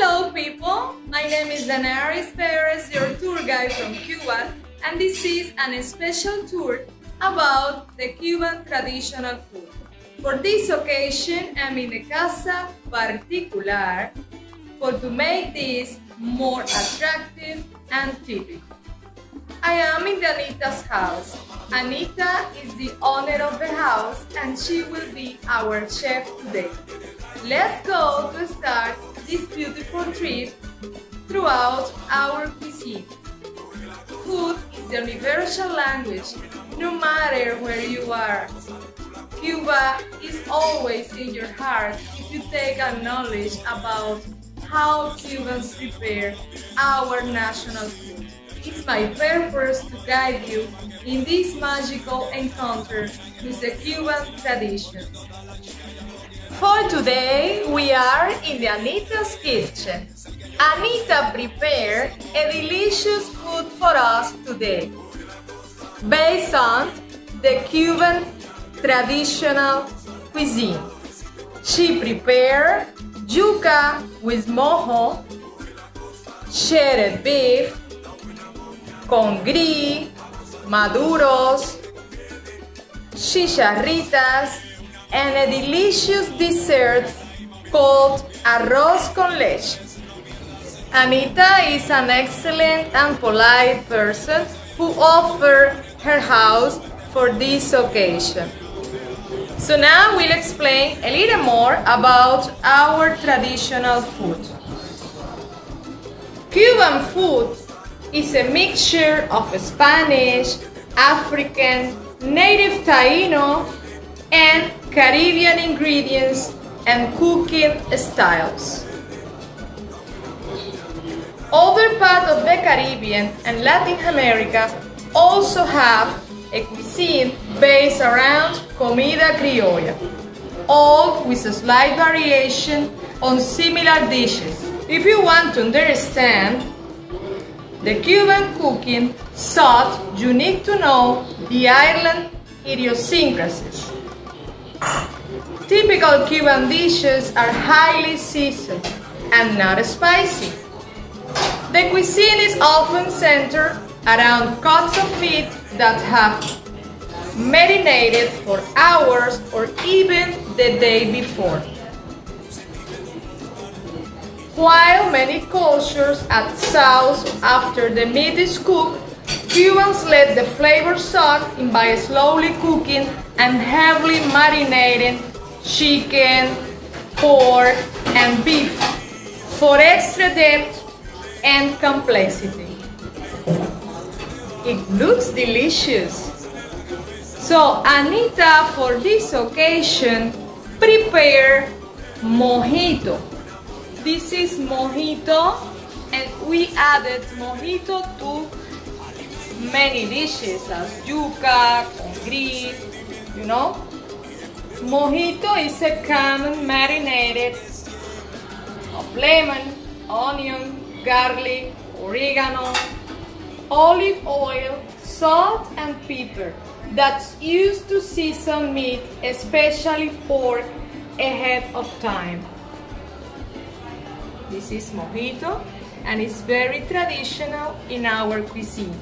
Hello people, my name is Danaris Perez, your tour guide from Cuba, and this is a special tour about the Cuban traditional food. For this occasion, I'm in the Casa Particular to make this more attractive and typical. I am in Anita's house. Anita is the owner of the house and she will be our chef today. Let's go to start this beautiful trip throughout our cuisine. Food is the universal language, no matter where you are. Cuba is always in your heart if you take a knowledge about how Cubans prepare our national food. It's my purpose to guide you in this magical encounter with the Cuban traditions. For today, we are in the Anita's kitchen. Anita prepared a delicious food for us today, based on the Cuban traditional cuisine. She prepared yuca with mojo, shredded beef, con gris, maduros, chicharritas, and a delicious dessert called arroz con leche. Anita is an excellent and polite person who offered her house for this occasion. So now we'll explain a little more about our traditional food. Cuban food is a mixture of Spanish, African, native Taino, and Caribbean ingredients and cooking styles. Other parts of the Caribbean and Latin America also have a cuisine based around comida criolla, all with a slight variation on similar dishes. If you want to understand the Cuban cooking thought, you need to know the island idiosyncrasies. Typical Cuban dishes are highly seasoned and not spicy. The cuisine is often centered around cuts of meat that have marinated for hours or even the day before. While many cultures add sauce after the meat is cooked, Cubans let the flavor soak in by slowly cooking and heavily marinating chicken, pork, and beef for extra depth and complexity. It looks delicious. So Anita, for this occasion, prepared mojito. This is mojito, and we added mojito to many dishes as yuca, con gris, you know. Mojito is a common marinated of lemon, onion, garlic, oregano, olive oil, salt, and pepper that's used to season meat, especially pork, ahead of time. This is mojito, and it's very traditional in our cuisine.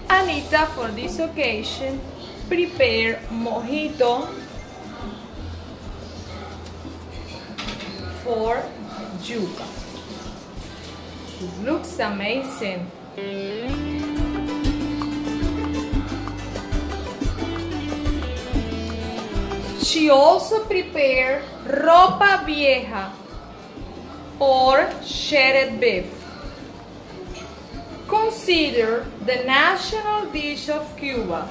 Anita, for this occasion, prepared mojito for yuca. It looks amazing. She also prepared ropa vieja, or shredded beef, considered the national dish of Cuba.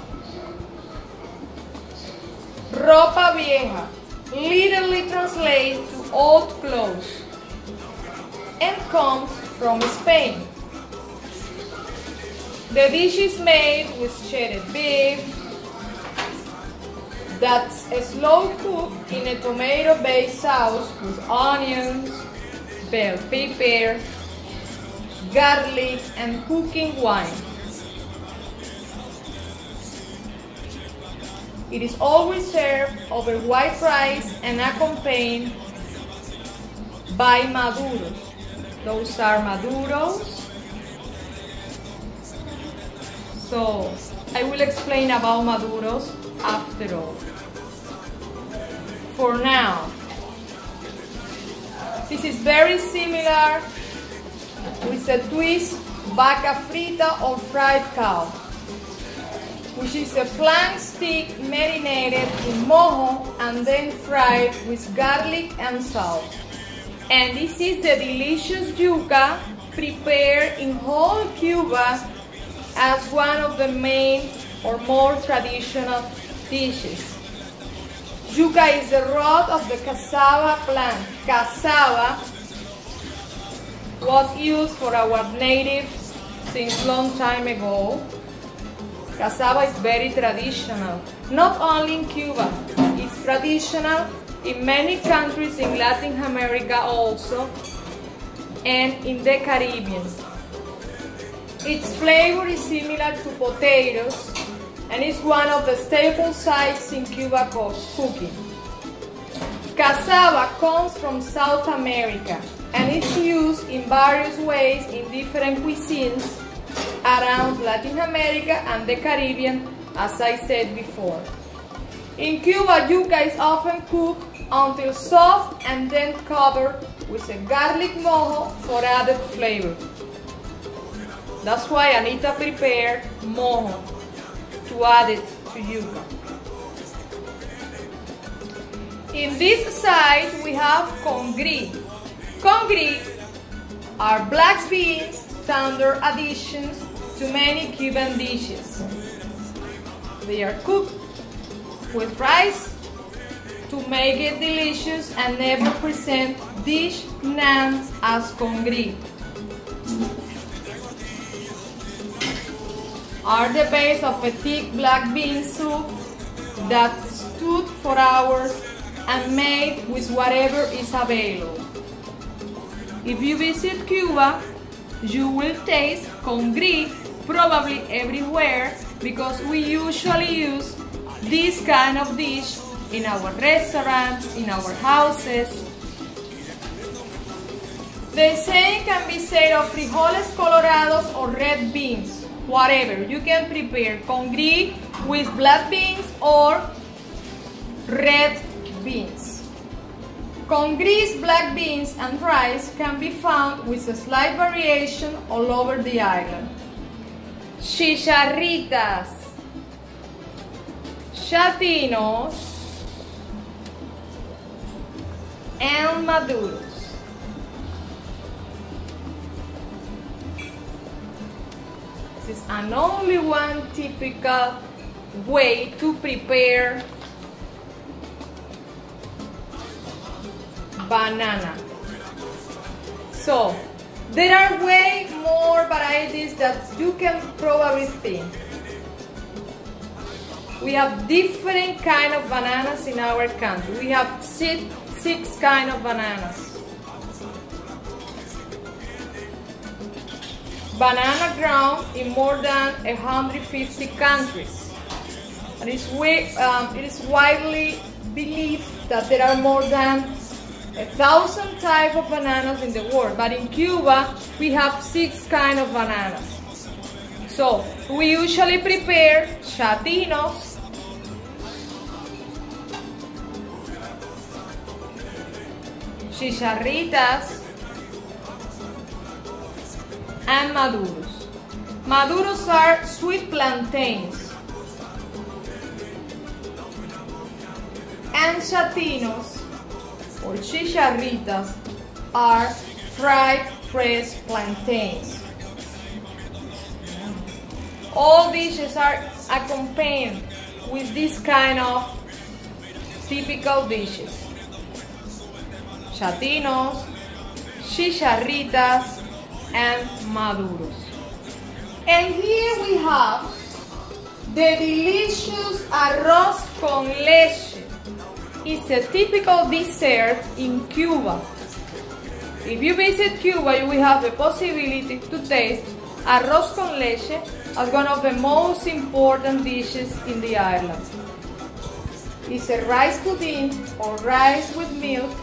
Ropa vieja literally translates to old clothes and comes from Spain. The dish is made with shredded beef that's slow cooked in a tomato-based sauce with onions, bell pepper, garlic, and cooking wine. It is always served over white rice and accompanied by maduros. Those are maduros. So, I will explain about maduros after all. For now, this is very similar with a twist, vaca frita or fried cow, which is a flank steak marinated in mojo and then fried with garlic and salt. And this is the delicious yuca prepared in whole Cuba as one of the main or more traditional dishes. Yuca is the root of the cassava plant. Cassava was used for our native since long time ago. Cassava is very traditional, not only in Cuba, it's traditional in many countries in Latin America also, and in the Caribbean. Its flavor is similar to potatoes, and is one of the staple sides in Cuba cooking. Cassava comes from South America and is used in various ways in different cuisines around Latin America and the Caribbean, as I said before. In Cuba, yuca is often cooked until soft and then covered with a garlic mojo for added flavor. That's why Anita prepared mojo to add it to yuca. In this side we have congri. Congri are black beans, standard additions to many Cuban dishes. They are cooked with rice to make it delicious and never present dish named as congri. Are the base of a thick black bean soup that stood for hours and made with whatever is available. If you visit Cuba, you will taste congri probably everywhere because we usually use this kind of dish in our restaurants, in our houses. The same can be said of frijoles colorados or red beans. Whatever, you can prepare congri with black beans or red beans. Congri's black beans and rice can be found with a slight variation all over the island. Chicharritas, chatinos, and maduros. This is an only one typical way to prepare banana. So there are way more varieties that you can probably think. We have different kind of bananas in our country. We have six kind of bananas. Banana grown in more than 150 countries. And it is widely believed that there are more than 1,000 types of bananas in the world. But in Cuba, we have 6 kinds of bananas. So, we usually prepare chatinos, chicharritas, and maduros. Maduros are sweet plantains. And chatinos or chicharritas are fried pressed plantains. All dishes are accompanied with this kind of typical dishes. Chatinos, chicharritas, and maduros. And here we have the delicious arroz con leche. It's a typical dessert in Cuba. If you visit Cuba, you will have the possibility to taste arroz con leche as one of the most important dishes in the island. It's a rice pudding or rice with milk,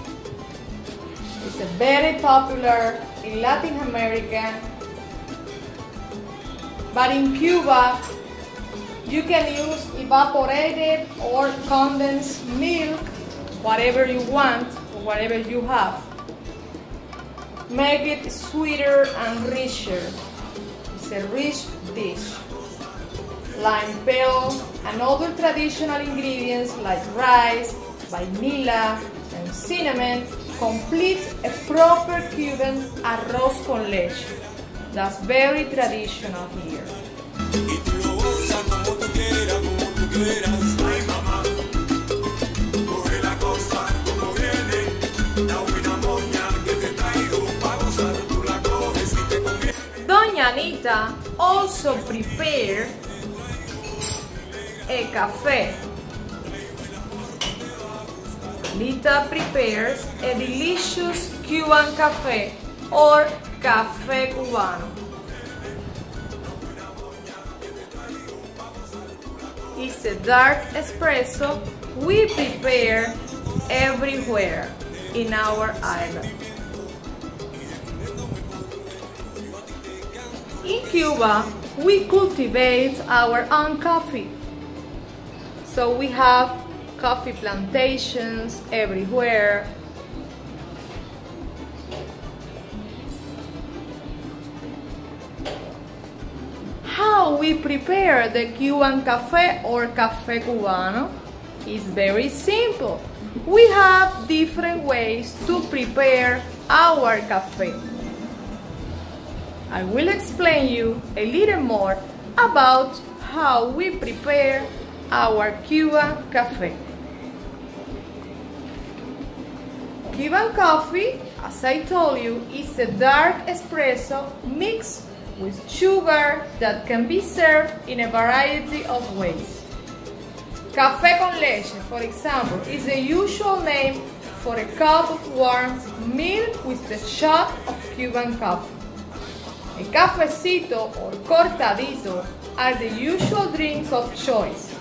It's very popular in Latin America, but in Cuba you can use evaporated or condensed milk, whatever you want or whatever you have. Make it sweeter and richer. It's a rich dish. Lime peel and other traditional ingredients like rice, vanilla, and cinnamon complete a proper Cuban arroz con leche. That's very traditional here. Doña Anita also prepared a café. Anita prepares a delicious Cuban café or café cubano. It's a dark espresso we prepare everywhere in our island. In Cuba, we cultivate our own coffee. So we have coffee plantations everywhere. How we prepare the Cuban café or café cubano is very simple. We have different ways to prepare our café. I will explain you a little more about how we prepare our Cuban café. Cuban coffee, as I told you, is a dark espresso mixed with sugar that can be served in a variety of ways. Café con leche, for example, is the usual name for a cup of warm milk with a shot of Cuban coffee. A cafecito or cortadito are the usual drinks of choice.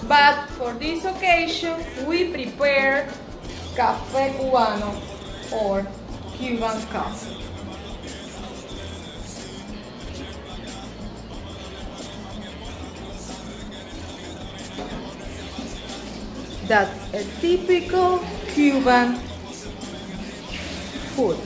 But for this occasion, we prepare café cubano or Cuban coffee. That's a typical Cuban food.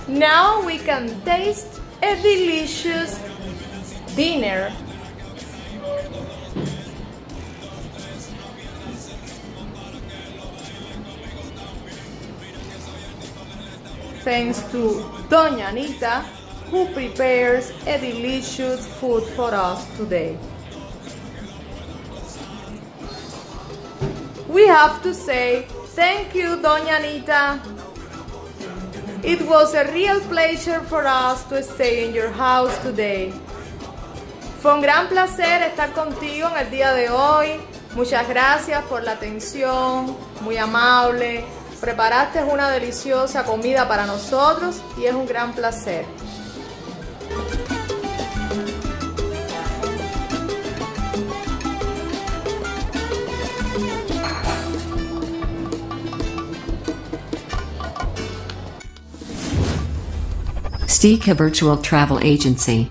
Now we can taste a delicious dinner. Thanks to Doña Anita, who prepares a delicious food for us today. We have to say thank you, Doña Anita. It was a real pleasure for us to stay in your house today. Fue un gran placer estar contigo en el día de hoy. Muchas gracias por la atención, muy amable. Preparaste una deliciosa comida para nosotros y es un gran placer. Stika Virtual Travel Agency.